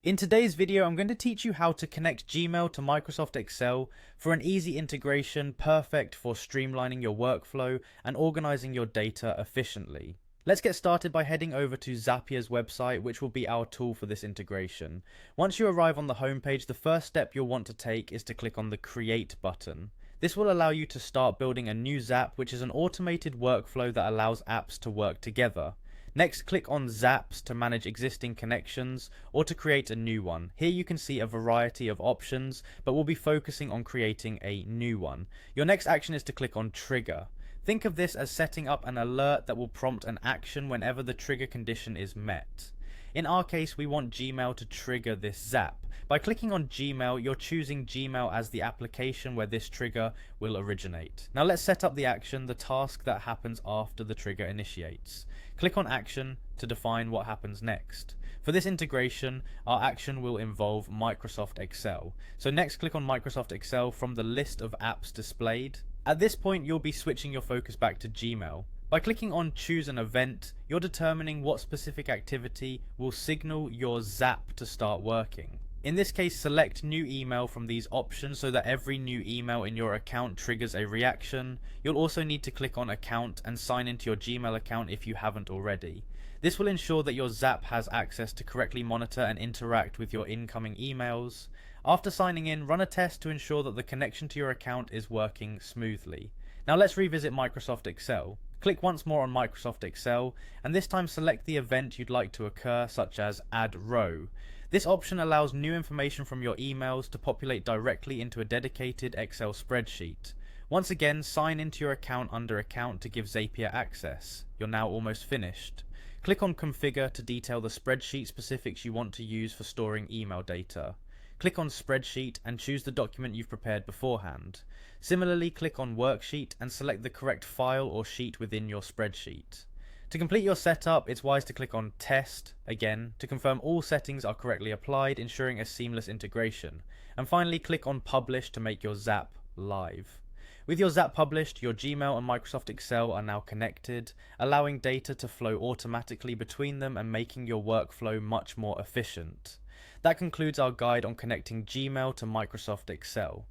In today's video, I'm going to teach you how to connect Gmail to Microsoft Excel for an easy integration perfect for streamlining your workflow and organizing your data efficiently. Let's get started by heading over to Zapier's website, which will be our tool for this integration. Once you arrive on the homepage, the first step you'll want to take is to click on the Create button. This will allow you to start building a new Zap, which is an automated workflow that allows apps to work together. Next, click on Zaps to manage existing connections or to create a new one. Here you can see a variety of options, but we'll be focusing on creating a new one. Your next action is to click on Trigger. Think of this as setting up an alert that will prompt an action whenever the trigger condition is met. In our case, we want Gmail to trigger this Zap. By clicking on Gmail, you're choosing Gmail as the application where this trigger will originate. Now let's set up the action, the task that happens after the trigger initiates. Click on Action to define what happens next. For this integration, our action will involve Microsoft Excel. So next, click on Microsoft Excel from the list of apps displayed. At this point, you'll be switching your focus back to Gmail. By clicking on Choose an Event, you're determining what specific activity will signal your Zap to start working. In this case, select New Email from these options so that every new email in your account triggers a reaction. You'll also need to click on Account and sign into your Gmail account if you haven't already. This will ensure that your Zap has access to correctly monitor and interact with your incoming emails. After signing in, run a test to ensure that the connection to your account is working smoothly. Now let's revisit Microsoft Excel. Click once more on Microsoft Excel, and this time select the event you'd like to occur, such as Add Row. This option allows new information from your emails to populate directly into a dedicated Excel spreadsheet. Once again, sign into your account under Account to give Zapier access. You're now almost finished. Click on Configure to detail the spreadsheet specifics you want to use for storing email data. Click on Spreadsheet and choose the document you've prepared beforehand. Similarly, click on Worksheet and select the correct file or sheet within your spreadsheet. To complete your setup, it's wise to click on Test again to confirm all settings are correctly applied, ensuring a seamless integration. And finally, click on Publish to make your Zap live. With your Zap published, your Gmail and Microsoft Excel are now connected, allowing data to flow automatically between them and making your workflow much more efficient. That concludes our guide on connecting Gmail to Microsoft Excel.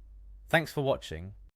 Thanks for watching.